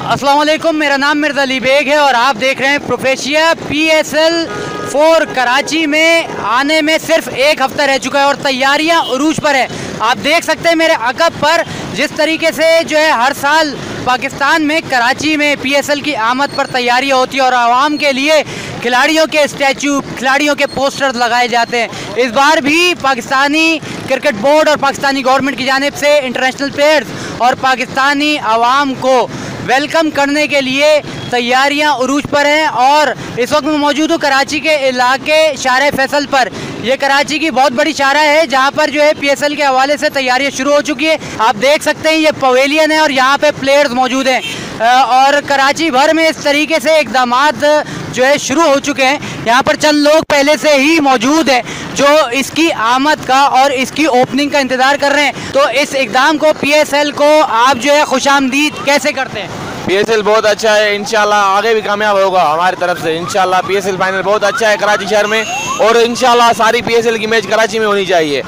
अस्सलाम वालेकुम, मेरा नाम मिर्ज़ा अली बेग है और आप देख रहे हैं प्रोफेशिया। PSL 4 कराची में आने में सिर्फ एक हफ्ता रह चुका है और तैयारियां उरूज पर है। आप देख सकते हैं मेरे अकब पर जिस तरीके से जो है हर साल पाकिस्तान में कराची में PSL की आमद पर तैयारियां होती है और आवाम के लिए खिलाड़ियों के स्टैचू, खिलाड़ियों के पोस्टर्स लगाए जाते हैं। इस बार भी पाकिस्तानी क्रिकेट बोर्ड और पाकिस्तानी गवर्नमेंट की जानिब से इंटरनेशनल प्लेयर्स और पाकिस्तानी आवाम को वेलकम करने के लिए तैयारियां उरूज पर हैं। और इस वक्त मैं मौजूद हूँ कराची के इलाके शारे फैसल पर। यह कराची की बहुत बड़ी शारा है जहाँ पर जो है PSL के हवाले से तैयारियां शुरू हो चुकी है। आप देख सकते हैं ये पवेलियन है और यहाँ पे प्लेयर्स मौजूद हैं और कराची भर में इस तरीके से इक़दाम जो है शुरू हो चुके हैं। यहाँ पर चंद लोग पहले से ही मौजूद हैं जो इसकी आमद का और इसकी ओपनिंग का इंतज़ार कर रहे हैं। तो इस इक़दाम को PSL को आप जो है खुशामदीद कैसे करते हैं? PSL बहुत अच्छा है, इंशाल्लाह आगे भी कामयाब होगा हमारी तरफ से। इंशाल्लाह PSL फाइनल बहुत अच्छा है कराची शहर में और इंशाल्लाह सारी PSL की मैच कराची में होनी चाहिए।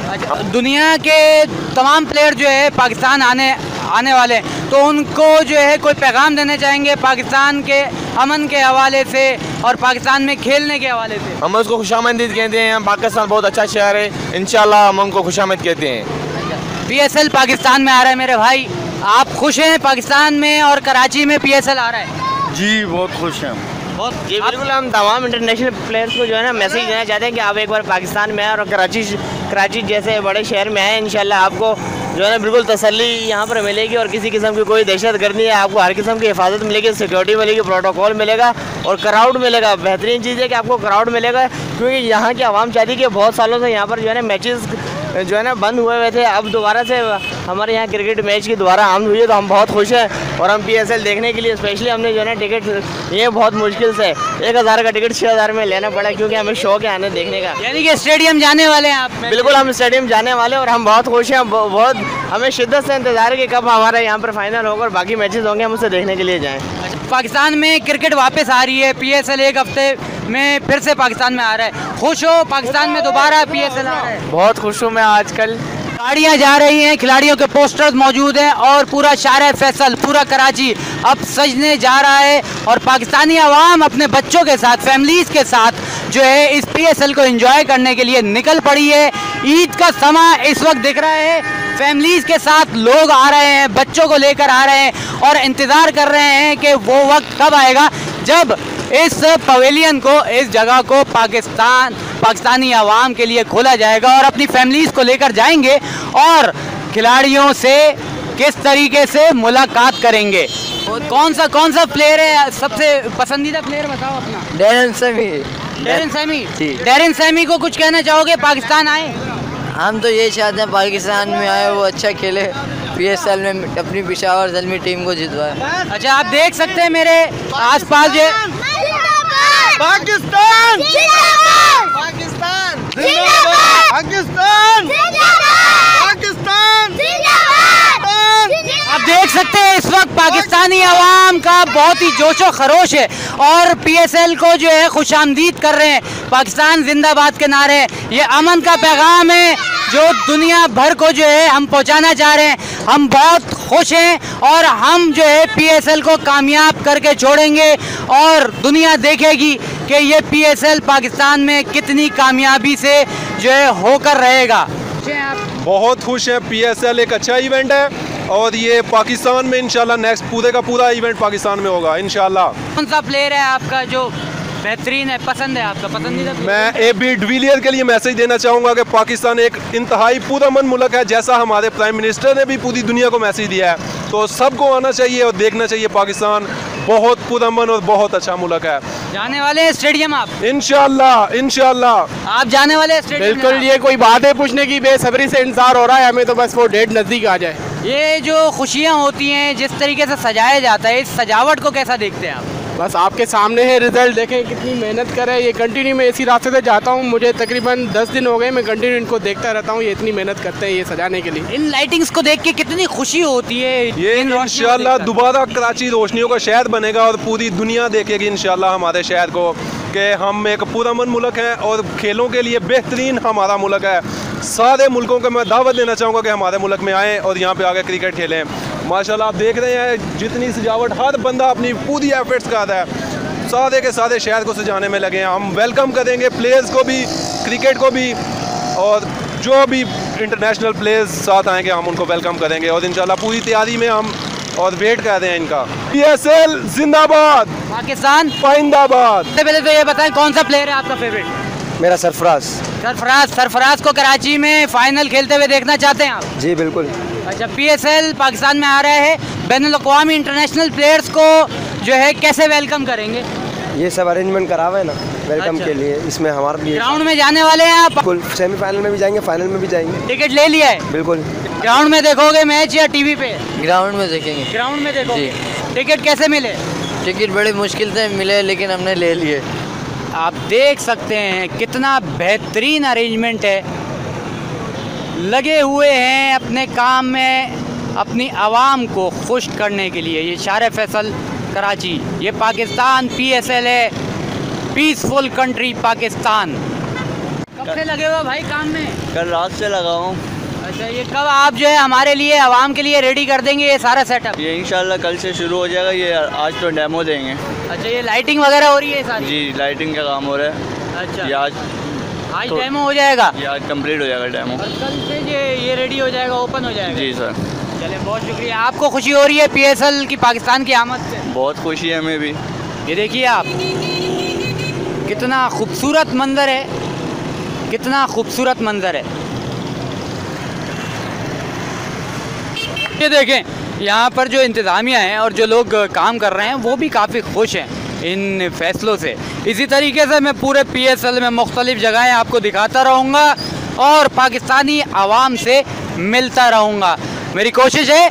दुनिया के तमाम प्लेयर जो है पाकिस्तान आने वाले हैं, तो उनको जो है कोई पैगाम देना चाहेंगे पाकिस्तान के अमन के हवाले से और पाकिस्तान में खेलने के हवाले से? हम उसको खुशामदीद कहते हैं। पाकिस्तान बहुत अच्छा शहर है, इंशाल्लाह हम उनको खुशामद कहते हैं। PSL पाकिस्तान में आ रहा है मेरे भाई, आप खुश हैं पाकिस्तान में और कराची में PSL आ रहा है? जी बहुत खुश हैं जी बिल्कुल। हम तमाम इंटरनेशनल प्लेयर्स को जो है ना मैसेज देना चाहते हैं कि आप एक बार पाकिस्तान में आए और कराची जैसे बड़े शहर में आए। इंशाल्लाह आपको जो है ना बिल्कुल तसल्ली यहाँ पर मिलेगी और किसी किस्म की कोई दहशत गर्दी है, आपको हर किस्म की हिफाजत मिलेगी, सिक्योरिटी मिलेगी, प्रोटोकॉल मिलेगा और क्राउड मिलेगा। बेहतरीन चीज़ है कि आपको क्राउड मिलेगा क्योंकि यहाँ की आवाम चाहती है कि बहुत सालों से यहाँ पर जो है ना मैचेस जो है ना बंद हुए थे, अब दोबारा से हमारे यहाँ क्रिकेट मैच की दोबारा आमद हुई है। तो हम बहुत खुश हैं और हम PSL देखने के लिए स्पेशली हमने जो है ना टिकट ये बहुत मुश्किल से 1000 का टिकट 6000 में लेना पड़ा क्योंकि हमें शौक है आने देखने का। यानी कि स्टेडियम जाने वाले हैं आप? बिल्कुल, हम स्टेडियम जाने वाले हैं और हम बहुत खुश हैं। बहुत हमें शिद्दत से इंतज़ार है कि कब हमारा यहाँ पर फाइनल होगा और बाकी मैचेस होंगे, हम उसे देखने के लिए जाएँ। पाकिस्तान में क्रिकेट वापस आ रही है, PSL एक हफ्ते में फिर से पाकिस्तान में आ रहा है। खुश हो पाकिस्तान में दोबारा PSL आ रहा है? बहुत खुश हूँ मैं। आजकल गाड़ियाँ जा रही हैं, खिलाड़ियों के पोस्टर्स मौजूद हैं और पूरा शारे फैसल, पूरा कराची अब सजने जा रहा है और पाकिस्तानी अवाम अपने बच्चों के साथ, फैमिलीज़ के साथ जो है इस PSL को एंजॉय करने के लिए निकल पड़ी है। ईद का समा इस वक्त दिख रहा है, फैमिलीज़ के साथ लोग आ रहे हैं, बच्चों को लेकर आ रहे हैं और इंतज़ार कर रहे हैं कि वो वक्त कब आएगा जब इस पवेलियन को, इस जगह को पाकिस्तानी आवाम के लिए खोला जाएगा और अपनी फैमिलीज़ को लेकर जाएंगे और खिलाड़ियों से किस तरीके से मुलाकात करेंगे। कौन सा प्लेयर है सबसे पसंदीदा प्लेयर बताओ अपना? Darren Sammy. Darren Sammy? Darren Sammy को कुछ कहना चाहोगे पाकिस्तान आए? हम तो ये चाहते हैं पाकिस्तान में आए, वो अच्छा खेले, PSL में अपनी पेशावर ज़ल्मी टीम को जितवाए। अच्छा, आप देख सकते हैं मेरे आसपास जो पाकिस्तान पाकिस्तान पाकिस्तान पाकिस्तान। आप देख सकते हैं इस वक्त पाकिस्तानी अवाम का बहुत ही जोशो खरोश है और PSL को जो है खुशामदीद कर रहे हैं। पाकिस्तान जिंदाबाद के नारे, ये अमन का पैगाम है जो दुनिया भर को जो है हम पहुंचाना चाह रहे हैं। हम बहुत खुश हैं और हम जो है PSL को कामयाब करके छोड़ेंगे और दुनिया देखेगी कि ये PSL पाकिस्तान में कितनी कामयाबी से जो है होकर रहेगा। बहुत खुश हैं। PSL एक अच्छा इवेंट है और ये पाकिस्तान में इंशाल्लाह नेक्स्ट पूरे का पूरा इवेंट पाकिस्तान में होगा इंशाल्लाह। कौन सा प्लेयर है आपका जो बेहतरीन है, पसंद है, आपका पसंदीदा? मैं AB डिविलियर के लिए मैसेज देना चाहूँगा कि पाकिस्तान एक इंतहाई पुरअमन मुल्क है, जैसा हमारे प्राइम मिनिस्टर ने भी पूरी दुनिया को मैसेज दिया है। तो सबको आना चाहिए और देखना चाहिए। पाकिस्तान बहुत पुरअमन और बहुत अच्छा मुल्क है। जाने वाले हैं स्टेडियम आप? इंशाल्लाह इंशाल्लाह आप जाने वाले हैं स्टेडियम? बिल्कुल, ये कोई बात है पूछने की? बेसब्री से इंतजार हो रहा है हमें, तो बस वो डेट नज़दीक आ जाए। ये जो खुशियाँ होती हैं, जिस तरीके से सजाया जाता है, इस सजावट को कैसा देखते हैं आप? बस आपके सामने है रिजल्ट, देखें कितनी मेहनत करे। ये कंटिन्यू मैं इसी रास्ते से जाता हूँ, मुझे तकरीबन 10 दिन हो गए, मैं कंटिन्यू इनको देखता रहता हूँ। ये इतनी मेहनत करते हैं ये सजाने के लिए। इन लाइटिंग्स को देख के कितनी खुशी होती है। ये इंशाल्लाह दोबारा कराची रोशनियों का शहर बनेगा और पूरी दुनिया देखेगी इंशाल्लाह हमारे शहर को कि हम एक पुरअमन मुल्क हैं और खेलों के लिए बेहतरीन हमारा मुल्क है। सारे मुल्कों को मैं दावत देना चाहूँगा कि हमारे मुल्क में आएँ और यहाँ पे आके क्रिकेट खेलें। माशाल्लाह आप देख रहे हैं जितनी सजावट, हर बंदा अपनी पूरी एफर्ट्स कर रहा है, सारे के सारे शहर को सजाने में लगे हैं। हम वेलकम करेंगे प्लेयर्स को भी, क्रिकेट को भी, और जो भी इंटरनेशनल प्लेयर्स साथ आएंगे हम उनको वेलकम करेंगे। और इंशाल्लाह पूरी तैयारी में हम और वेट कर रहे हैं इनका। PSL जिंदाबाद, पाकिस्तान पाइंदाबाद। सबसे पहले तो ये बताएं कौन सा प्लेयर है आपका फेवरेट? मेरा सरफराज। सरफराज को कराची में फाइनल खेलते हुए देखना चाहते हैं आप? जी बिल्कुल। अच्छा, PSL पाकिस्तान में आ रहा है, बैनुल अक़वामी इंटरनेशनल प्लेयर्स को जो है कैसे वेलकम करेंगे? ये सब अरेंजमेंट करा हुआ है ना वेलकम के लिए, इसमें हमारे लिए। ग्राउंड में जाने वाले हैं आप? बिल्कुल, सेमीफाइनल में भी जाएंगे, फाइनल में भी जाएंगे। टिकट ले लिया है? बिल्कुल। ग्राउंड में देखोगे मैच या टीवी पे? ग्राउंड में देखेंगे। ग्राउंड में देखोगे। टिकट कैसे मिले? टिकट बड़ी मुश्किल से मिले लेकिन हमने ले लिए। आप देख सकते हैं कितना बेहतरीन अरेंजमेंट है, लगे हुए हैं अपने काम में अपनी आवाम को खुश करने के लिए। ये शार फैसल कराची, ये पाकिस्तान PSL है, पीसफुल कंट्री पाकिस्तान। कब से लगे हुए भाई काम में? कल रात से लगा हूँ। अच्छा, ये कब आप जो है हमारे लिए, आवाम के लिए रेडी कर देंगे ये सारा सेटअप? ये इंशाल्लाह कल से शुरू हो जाएगा। ये आज तो डेमो देंगे। अच्छा, ये लाइटिंग वगैरह हो रही है सारी? जी, लाइटिंग का काम हो रहा है। अच्छा, ये आज तो डेमो हो जाएगा? ये आज कंप्लीट हो जाएगा डेमो। और कल से ये रेडी हो जाएगा, ओपन हो जाएगा? जी सर। चले, बहुत शुक्रिया। आपको खुशी हो रही है PSL की पाकिस्तान की आमद से? बहुत खुशी है हमें भी। ये देखिए आप, कितना खूबसूरत मंजर है, कितना खूबसूरत मंजर है। ये देखें, यहाँ पर जो इंतज़ामिया हैं और जो लोग काम कर रहे हैं वो भी काफ़ी खुश हैं इन फैसलों से। इसी तरीके से मैं पूरे PSL में मुख्तलिफ़ जगहें आपको दिखाता रहूँगा और पाकिस्तानी आवाम से मिलता रहूँगा। मेरी कोशिश है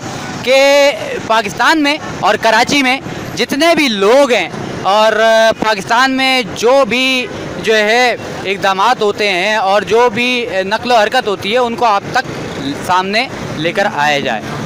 कि पाकिस्तान में और कराची में जितने भी लोग हैं और पाकिस्तान में जो भी जो है इक़दामात होते हैं और जो भी नक़्ल व हरकत होती है उनको आप तक सामने लेकर आया जाए।